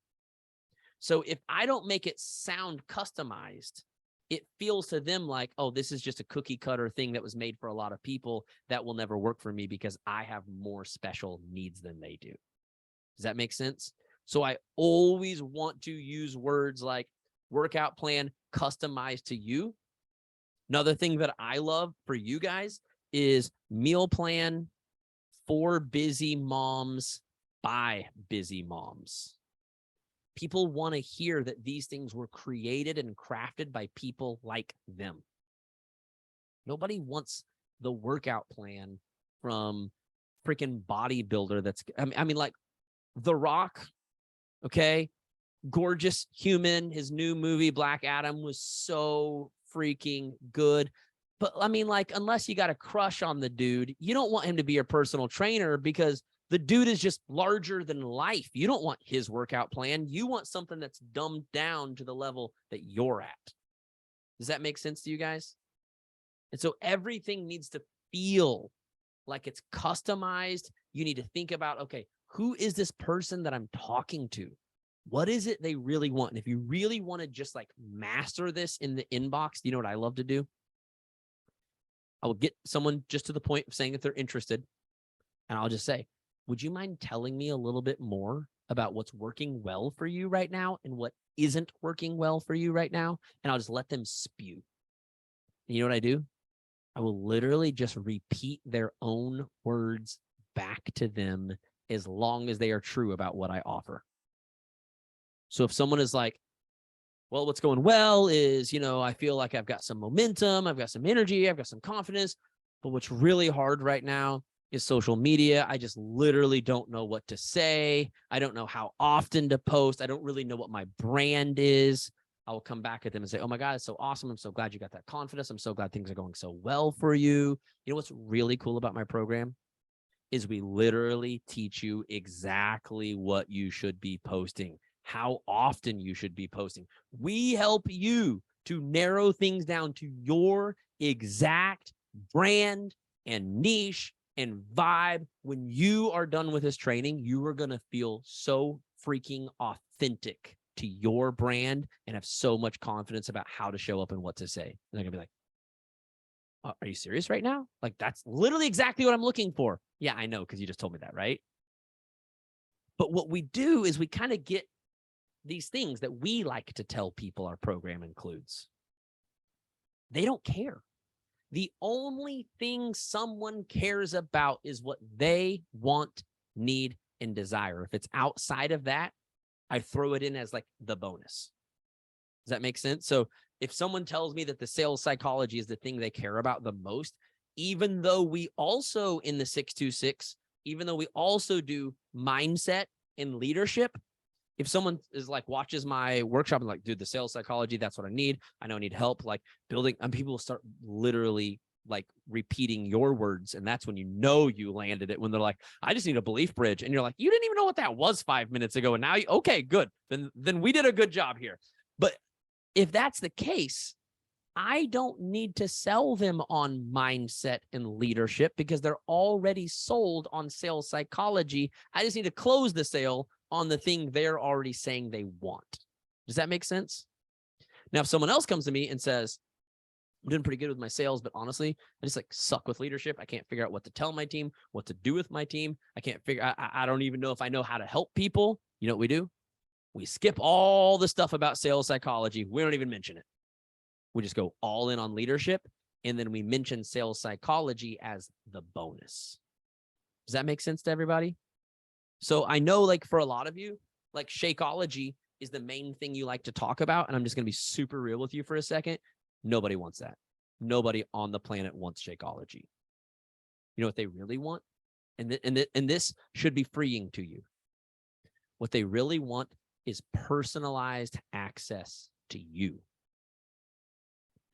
So if I don't make it sound customized, it feels to them like, oh, this is just a cookie cutter thing that was made for a lot of people that will never work for me because I have more special needs than they do. Does that make sense? So I always want to use words like workout plan customized to you. Another thing that I love for you guys is meal plan for busy moms by busy moms. People want to hear that these things were created and crafted by people like them. Nobody wants the workout plan from freaking bodybuilder that's, I mean, like The Rock, okay? Gorgeous human. His new movie, Black Adam, was so freaking good. But I mean, like, unless you got a crush on the dude, you don't want him to be your personal trainer because the dude is just larger than life. You don't want his workout plan. You want something that's dumbed down to the level that you're at. Does that make sense to you guys? And so everything needs to feel like it's customized. You need to think about, okay, who is this person that I'm talking to? What is it they really want? And if you really want to just like master this in the inbox, you know what I love to do? I will get someone just to the point of saying that they're interested. And I'll just say, would you mind telling me a little bit more about what's working well for you right now and what isn't working well for you right now? And I'll just let them spew. And you know what I do? I will literally just repeat their own words back to them as long as they are true about what I offer. So if someone is like, well, what's going well is, I feel like I've got some momentum, I've got some energy, I've got some confidence, but what's really hard right now is social media. I just literally don't know what to say. I don't know how often to post. I don't really know what my brand is. I will come back at them and say, oh my God, it's so awesome. I'm so glad you got that confidence. I'm so glad things are going so well for you. You know what's really cool about my program is we literally teach you exactly what you should be posting, how often you should be posting. We help you to narrow things down to your exact brand and niche and vibe. When you are done with this training, you are going to feel so freaking authentic to your brand and have so much confidence about how to show up and what to say. And they're going to be like, are you serious right now? Like, that's literally exactly what I'm looking for. Yeah, I know, because you just told me that, right? But what we do is we kind of get these things that we like to tell people our program includes. They don't care. The only thing someone cares about is what they want, need, and desire. If it's outside of that, I throw it in as like the bonus. Does that make sense? So if someone tells me that the sales psychology is the thing they care about the most, even though we also in the 626, even though we also do mindset and leadership, if someone is like, watches my workshop and like, dude, the sales psychology, that's what I need. I know I need help like building, and people will start literally like repeating your words. And that's when you know you landed it, when they're like, I just need a belief bridge. And you're like, you didn't even know what that was 5 minutes ago. And now you, okay, good. Then we did a good job here. But if that's the case, I don't need to sell them on mindset and leadership because they're already sold on sales psychology. I just need to close the sale on the thing they're already saying they want. Does that make sense? Now, if someone else comes to me and says, I'm doing pretty good with my sales, but honestly, I just like suck with leadership. I can't figure out what to tell my team, what to do with my team. I don't even know if I know how to help people. You know what we do? We skip all the stuff about sales psychology. We don't even mention it. We just go all in on leadership. And then we mention sales psychology as the bonus. Does that make sense to everybody? So I know like for a lot of you, like Shakeology is the main thing you like to talk about. And I'm just going to be super real with you for a second. Nobody wants that. Nobody on the planet wants Shakeology. You know what they really want? And this should be freeing to you. What they really want is personalized access to you.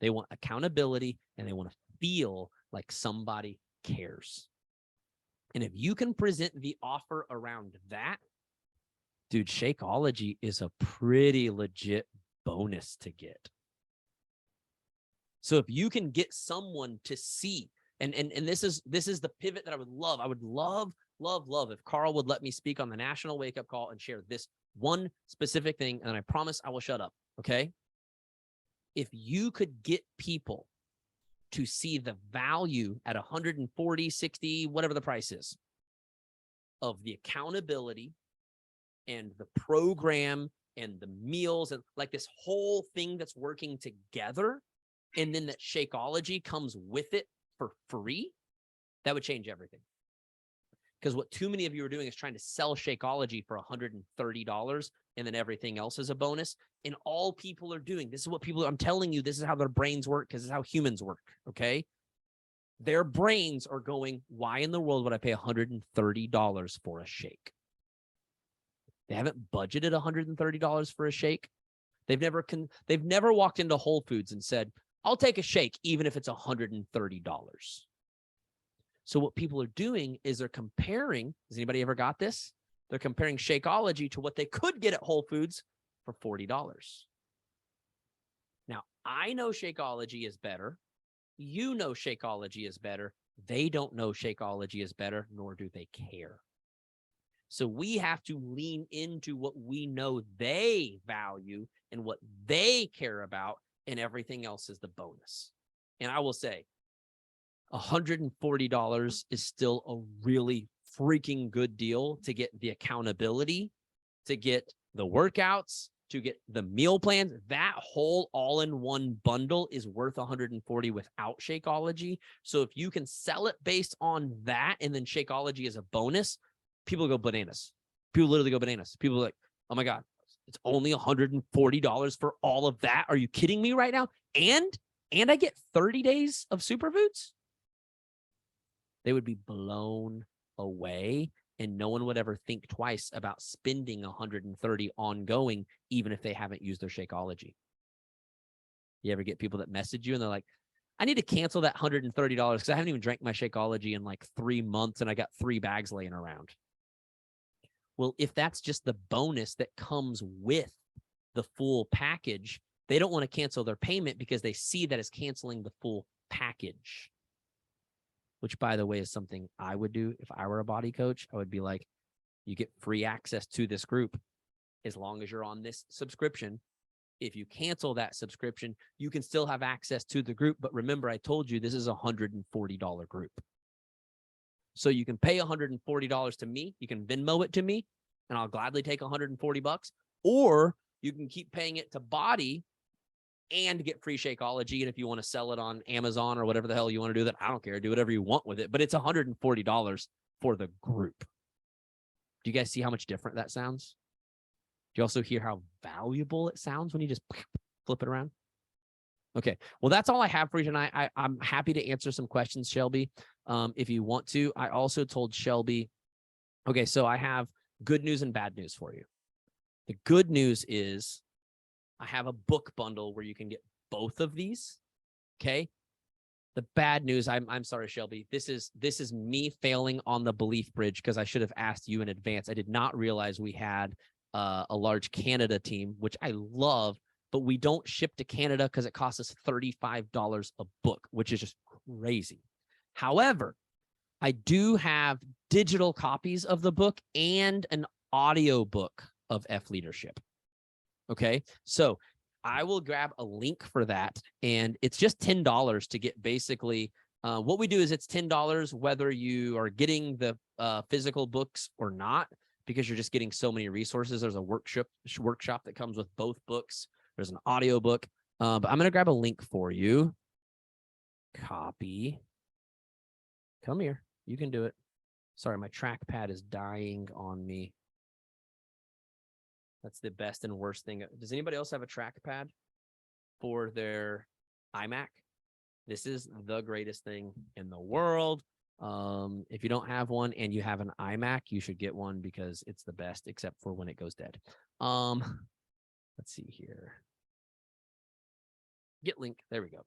They want accountability and they want to feel like somebody cares. And if you can present the offer around that, dude, Shakeology is a pretty legit bonus to get. So if you can get someone to see, and this is the pivot that I would love. I would love if Carl would let me speak on the national wake up call and share this one specific thing, and I promise I will shut up. Okay. If you could get people to see the value at 140, 60, whatever the price is, of the accountability and the program and the meals and like this whole thing that's working together, and then that Shakeology comes with it for free, that would change everything. Because what too many of you are doing is trying to sell Shakeology for $130 and then everything else is a bonus. And all people are doing, this is what people, I'm telling you, this is how their brains work because this is how humans work, okay? Their brains are going, why in the world would I pay $130 for a shake? They haven't budgeted $130 for a shake. They've never walked into Whole Foods and said, I'll take a shake, even if it's $130. So what people are doing is they're comparing, has anybody ever got this? They're comparing Shakeology to what they could get at Whole Foods for $40. Now, I know Shakeology is better. You know Shakeology is better. They don't know Shakeology is better, nor do they care. So we have to lean into what we know they value and what they care about, and everything else is the bonus. And I will say, $140 is still a really freaking good deal to get the accountability, to get the workouts, to get the meal plans. That whole all-in-one bundle is worth $140 without Shakeology. So if you can sell it based on that, and then Shakeology is a bonus, people go bananas. People literally go bananas. People are like, oh my God, it's only $140 for all of that. Are you kidding me right now? And I get 30 days of superfoods? They would be blown away, and no one would ever think twice about spending $130 ongoing, even if they haven't used their Shakeology. You ever get people that message you and they're like, I need to cancel that $130 because I haven't even drank my Shakeology in like 3 months and I got 3 bags laying around. Well, if that's just the bonus that comes with the full package, they don't want to cancel their payment because they see that as canceling the full package. Which, by the way, is something I would do if I were a BODI coach. I would be like, you get free access to this group as long as you're on this subscription. If you cancel that subscription, you can still have access to the group. But remember, I told you this is a $140 group. So you can pay $140 to me. You can Venmo it to me, and I'll gladly take $140. Or you can keep paying it to BODI and get free Shakeology. And if you want to sell it on Amazon or whatever the hell you want to do, that I don't care. Do whatever you want with it. But it's $140 for the group. Do you guys see how much different that sounds? Do you also hear how valuable it sounds when you just flip it around? Okay. Well, that's all I have for you tonight. I'm happy to answer some questions, Shelby, if you want to. I also told Shelby, okay, so I have good news and bad news for you. The good news is I have a book bundle where you can get both of these. Okay. The bad news, I'm sorry, Shelby. This is me failing on the belief bridge because I should have asked you in advance. I did not realize we had a large Canada team, which I love, but we don't ship to Canada because it costs us $35 a book, which is just crazy. However, I do have digital copies of the book and an audio book of F Leadership. Okay, so I will grab a link for that, and it's just $10 to get basically what we do is it's $10 whether you are getting the physical books or not, because you're just getting so many resources. There's a workshop that comes with both books. There's an audio book, but I'm going to grab a link for you. Copy. Come here. You can do it. Sorry, my trackpad is dying on me. That's the best and worst thing. Does anybody else have a trackpad for their iMac? This is the greatest thing in the world. If you don't have one and you have an iMac, you should get one because it's the best, except for when it goes dead. Let's see here. Get link. There we go.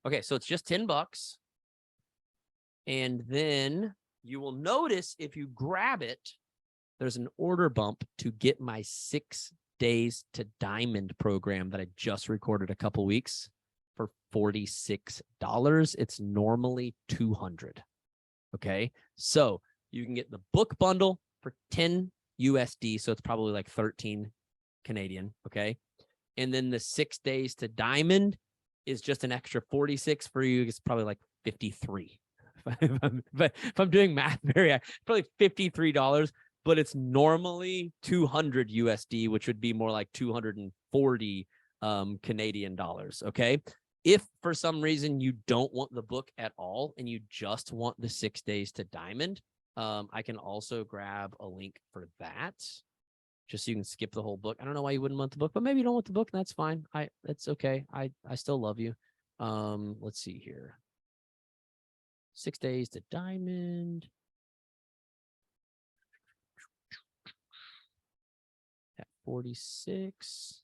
Okay, so it's just $10. And then you will notice if you grab it, there's an order bump to get my 6 Days to Diamond program that I just recorded a couple weeks for $46. It's normally $200. Okay. So you can get the book bundle for 10 USD. So it's probably like 13 Canadian. Okay. And then the 6 Days to Diamond is just an extra 46 for you. It's probably like 53. If I'm doing math, probably $53, but it's normally 200 USD, which would be more like 240 Canadian dollars. Okay. If for some reason you don't want the book at all and you just want the 6 Days to Diamond, I can also grab a link for that, just so you can skip the whole book. I don't know why you wouldn't want the book, but maybe you don't want the book. That's fine. That's okay. I still love you. Let's see here. 6 Days to Diamond. At 46.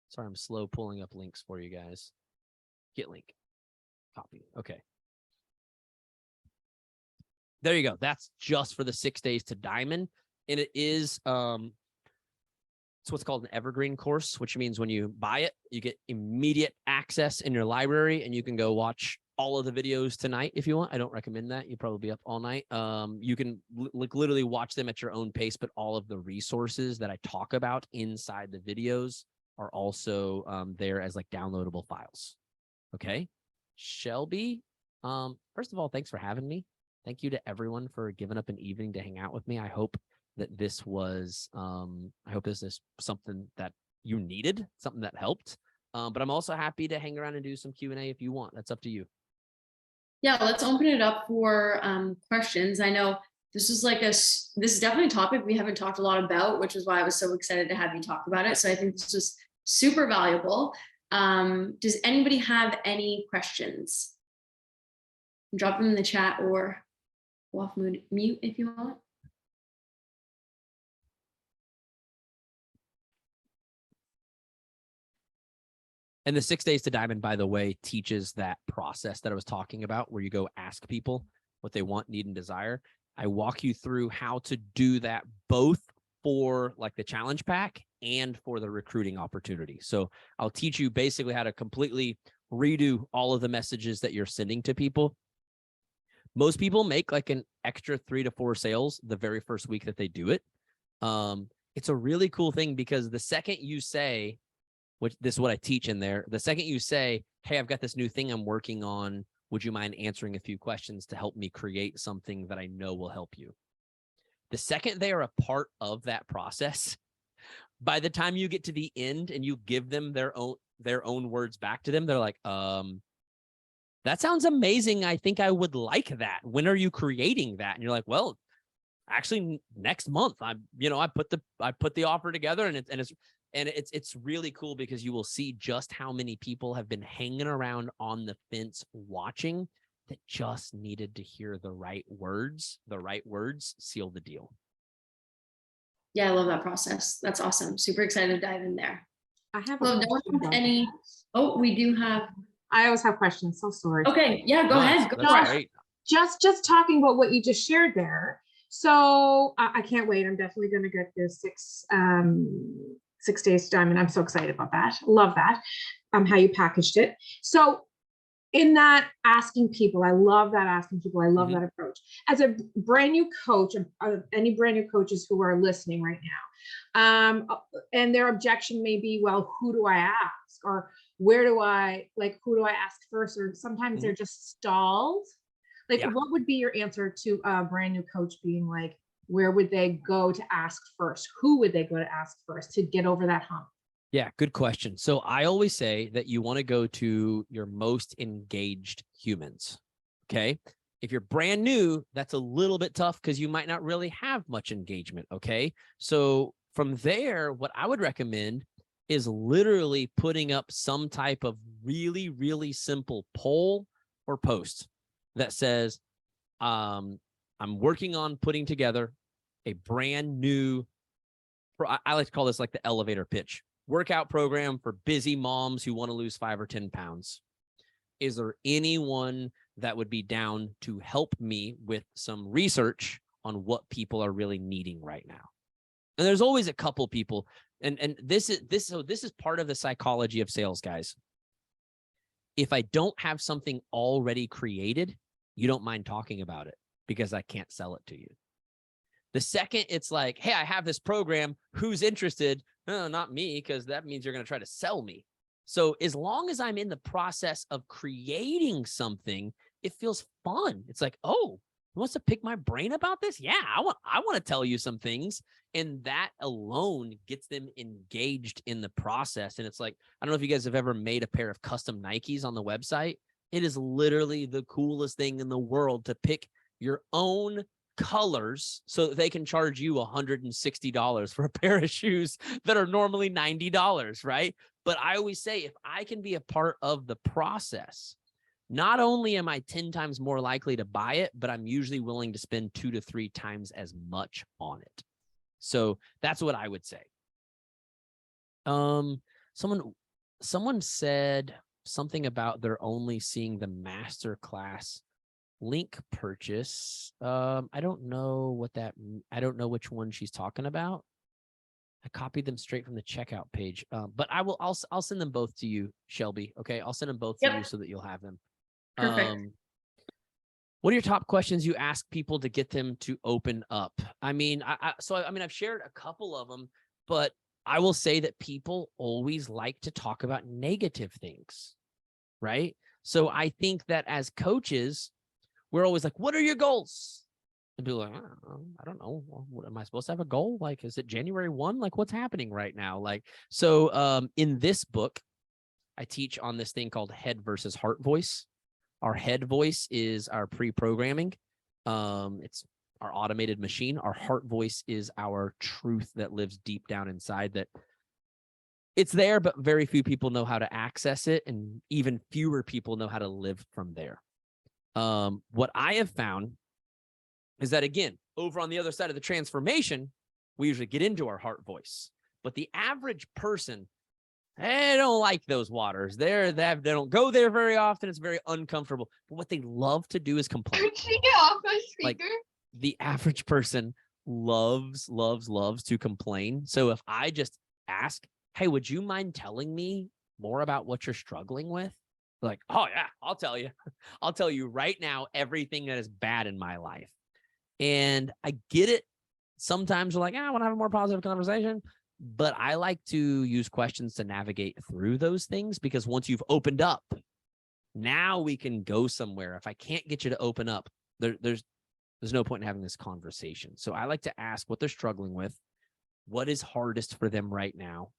Sorry, I'm slow pulling up links for you guys. Get link. Copy. Okay. There you go. That's just for the 6 Days to Diamond. And it is it's what's called an evergreen course, which means when you buy it, you get immediate access in your library and you can go watch all of the videos tonight if you want. I don't recommend that. You'll probably be up all night. You can literally watch them at your own pace, but all of the resources that I talk about inside the videos are also there as like downloadable files. Okay. Shelby, first of all, thanks for having me. Thank you to everyone for giving up an evening to hang out with me. I hope that this was, this is something that you needed, something that helped. But I'm also happy to hang around and do some Q&A if you want. That's up to you. Yeah, let's open it up for questions. I know this is this is definitely a topic we haven't talked a lot about, which is why I was so excited to have you talk about it. So I think this was super valuable. Does anybody have any questions? Drop them in the chat or go off mute if you want. And the 6 Days to Diamond, by the way, teaches that process that I was talking about, where you go ask people what they want, need, and desire. I walk you through how to do that both for like the challenge pack and for the recruiting opportunity. So I'll teach you basically how to completely redo all of the messages that you're sending to people. Most people make like an extra 3 to 4 sales the very first week that they do it. It's a really cool thing because the second you say, which this is what I teach in there, the second you say, hey, I've got this new thing I'm working on, would you mind answering a few questions to help me create something that I know will help you? The second they are a part of that process, by the time you get to the end and you give them their own words back to them, they're like, that sounds amazing. I think I would like that. When are you creating that? And you're like, well, actually next month. I put the offer together and it's really cool because you will see just how many people have been hanging around on the fence watching that just needed to hear the right words. The right words seal the deal. Yeah, I love that process. That's awesome. Super excited to dive in there. I have any. Oh, we do have. I always have questions. So sorry. Okay, yeah, go ahead. Go Josh, for it. Just talking about what you just shared there. So I can't wait. I'm definitely going to get this 6 Days to Diamond. I'm so excited about that. Love that. How you packaged it. So in that asking people, I love that asking people. I love that approach. As a brand new coach, any brand new coaches who are listening right now, and their objection may be, well, who do I ask? Or who do I ask first? Or sometimes they're just stalled. What would be your answer to a brand new coach being like, where would they go to ask first? Who would they go to ask first to get over that hump? Yeah, good question. So I always say that you want to go to your most engaged humans. Okay. If you're brand new, that's a little bit tough because you might not really have much engagement. Okay. So from there, what I would recommend is literally putting up some type of really, really simple poll or post that says, I'm working on putting together a brand new, I like to call this like the elevator pitch, workout program for busy moms who want to lose 5 or 10 pounds. Is there anyone that would be down to help me with some research on what people are really needing right now. And there's always a couple people, and this is part of the psychology of sales, guys. If I don't have something already created, you don't mind talking about it because I can't sell it to you. The second it's like, hey, I have this program, who's interested? No, not me, because that means you're going to try to sell me. So as long as I'm in the process of creating something, it feels fun. It's like, oh, who wants to pick my brain about this? Yeah, I want to tell you some things. And that alone gets them engaged in the process. And it's like, I don't know if you guys have ever made a pair of custom Nikes on the website. It is literally the coolest thing in the world to pick your own colors so that they can charge you $160 for a pair of shoes that are normally $90, right? But I always say, if I can be a part of the process, not only am I 10 times more likely to buy it, but I'm usually willing to spend 2 to 3 times as much on it. So that's what I would say. Someone said something about they're only seeing the masterclass link purchase. I don't know which one she's talking about. I copied them straight from the checkout page. But I'll send them both to you, Shelby. Okay. I'll send them both to you so that you'll have them. Perfect. What are your top questions you ask people to get them to open up? I mean, I've shared a couple of them, but I will say that people always like to talk about negative things, right? So I think that as coaches, we're always like, what are your goals? And people are like, I don't know. What, am I supposed to have a goal? Like, is it January 1? Like, what's happening right now? Like, so in this book, I teach on this thing called head versus heart voice. Our head voice is our pre-programming. It's our automated machine. Our heart voice is our truth that lives deep down inside, that it's there, but very few people know how to access it. And even fewer people know how to live from there. What I have found is that, again, over on the other side of the transformation, we usually get into our heart voice, but the average person, they don't like those waters. They don't go there very often. It's very uncomfortable. But what they love to do is complain. Could she get off my speaker? Like, the average person loves to complain. So if I just ask, hey, would you mind telling me more about what you're struggling with? Like, oh yeah, I'll tell you. I'll tell you right now everything that is bad in my life. And I get it. Sometimes we're like, I want to have a more positive conversation. But I like to use questions to navigate through those things, because once you've opened up, now we can go somewhere. If I can't get you to open up, there's no point in having this conversation. So I like to ask what they're struggling with. What is hardest for them right now?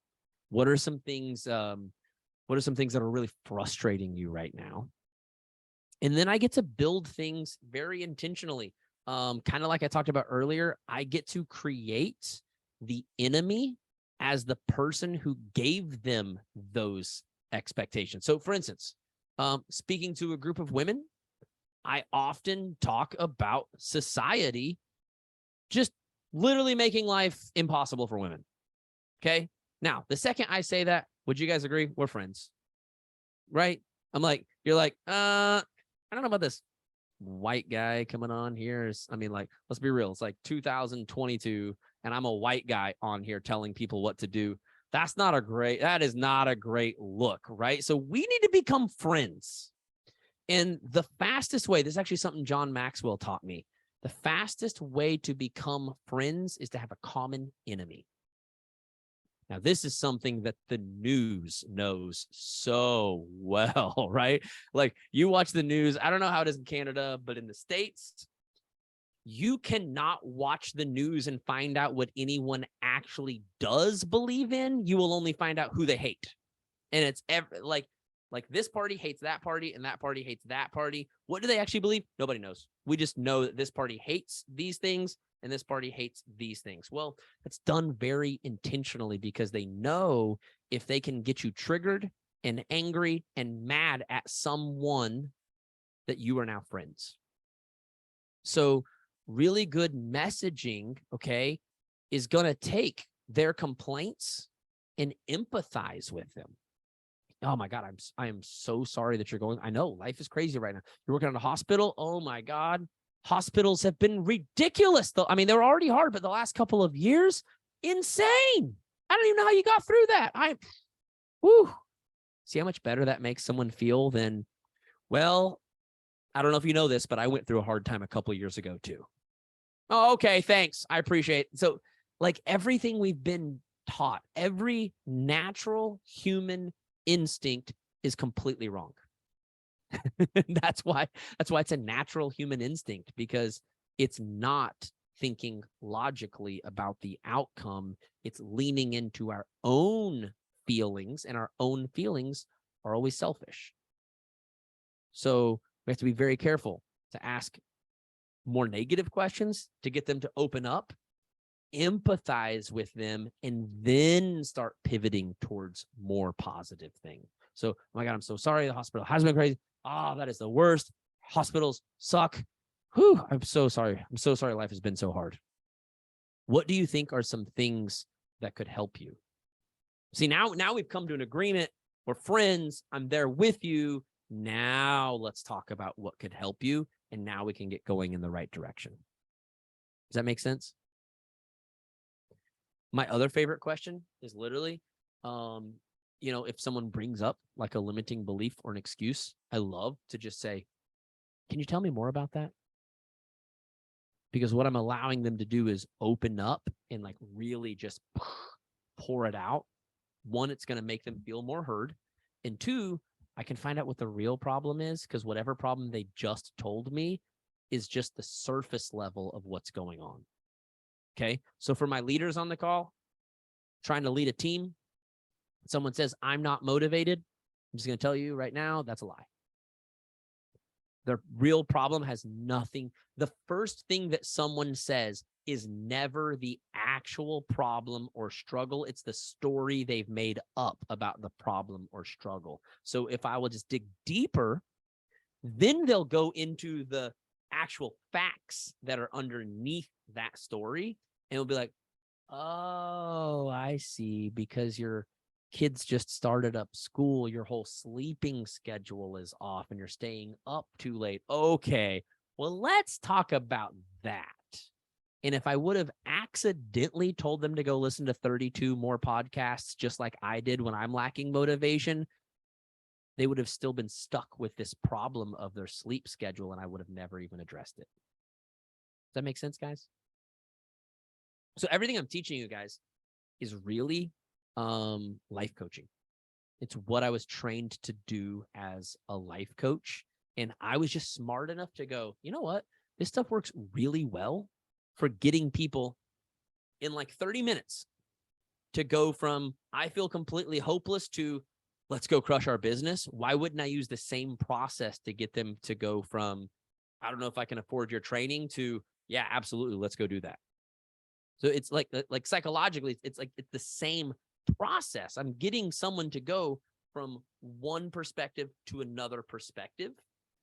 What are some things that are really frustrating you right now? And then I get to build things very intentionally. Kind of like I talked about earlier, I get to create the enemy as the person who gave them those expectations. So for instance, speaking to a group of women, I often talk about society just literally making life impossible for women. Okay. Now, the second I say that, would you guys agree? We're friends, right? I'm like, you're like, I don't know about this white guy coming on here. Let's be real. It's like 2022 and I'm a white guy on here telling people what to do. That is not a great look, right? So we need to become friends. And the fastest way, this is actually something John Maxwell taught me. The fastest way to become friends is to have a common enemy. Now, this is something that the news knows so well, right? Like, you watch the news. I don't know how it is in Canada, but in the States, you cannot watch the news and find out what anyone actually does believe in. You will only find out who they hate. And it's like this party hates that party and that party hates that party. What do they actually believe? Nobody knows. We just know that this party hates these things and this party hates these things. Well, it's done very intentionally because they know if they can get you triggered and angry and mad at someone, that you are now friends. So really good messaging, okay, is going to take their complaints and empathize with them. oh my God, I am so sorry that you're going. I know life is crazy right now. You're working at a hospital. Oh my God. Hospitals have been ridiculous. Though. I mean, they were already hard, but the last couple of years, insane. I don't even know how you got through that. Woo. See how much better that makes someone feel than, well, I don't know if you know this, but I went through a hard time a couple of years ago too. Oh, okay. Thanks. I appreciate it. So like everything we've been taught, every natural human instinct is completely wrong. That's why it's a natural human instinct, because it's not thinking logically about the outcome. It's leaning into our own feelings, and our own feelings are always selfish. So we have to be very careful to ask more negative questions to get them to open up, empathize with them, and then start pivoting towards more positive thing. So, oh my God, I'm so sorry. The hospital has been crazy. Oh, that is the worst. Hospitals suck. Whew, I'm so sorry. I'm so sorry life has been so hard. What do you think are some things that could help you? See, now we've come to an agreement. We're friends. I'm there with you. Now let's talk about what could help you. And now we can get going in the right direction. Does that make sense? My other favorite question is literally, if someone brings up like a limiting belief or an excuse, I love to just say, can you tell me more about that? Because what I'm allowing them to do is open up and like really just pour it out. One, it's going to make them feel more heard. And two, I can find out what the real problem is, because whatever problem they just told me is just the surface level of what's going on. Okay. So for my leaders on the call, trying to lead a team, someone says, I'm not motivated. I'm just going to tell you right now, that's a lie. The real problem has nothing. The first thing that someone says is never the actual problem or struggle. It's the story they've made up about the problem or struggle. So if I will just dig deeper, then they'll go into the actual facts that are underneath that story. And it'll be like, oh, I see. Because your kids just started up school, your whole sleeping schedule is off and you're staying up too late. Okay, well, let's talk about that. And if I would have accidentally told them to go listen to 32 more podcasts, just like I did when I'm lacking motivation, they would have still been stuck with this problem of their sleep schedule, and I would have never even addressed it. Does that make sense, guys? So everything I'm teaching you guys is really life coaching. It's what I was trained to do as a life coach. And I was just smart enough to go, you know what? This stuff works really well for getting people in like 30 minutes to go from, I feel completely hopeless, to let's go crush our business. Why wouldn't I use the same process to get them to go from, I don't know if I can afford your training, to, yeah, absolutely, let's go do that. So it's like psychologically, it's the same process. I'm getting someone to go from one perspective to another perspective.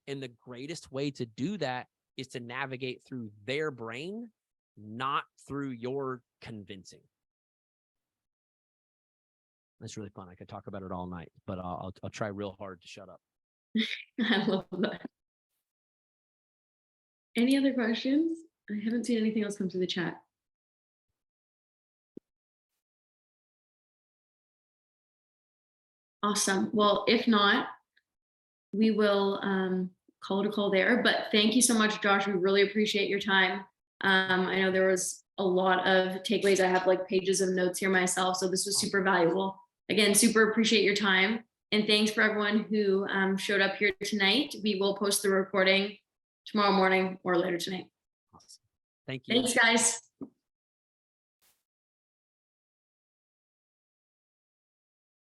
And the greatest way to do that is to navigate through their brain, not through your convincing. That's really fun. I could talk about it all night, but I'll try real hard to shut up. I love that. Any other questions? I haven't seen anything else come through the chat. Awesome. Well, if not, we will call it a call there. But thank you so much, Josh. We really appreciate your time. I know there was a lot of takeaways. I have like pages of notes here myself, so this was super valuable. Again, super appreciate your time. And thanks for everyone who showed up here tonight. We will post the recording tomorrow morning or later tonight. Awesome. Thank you. Thanks, guys.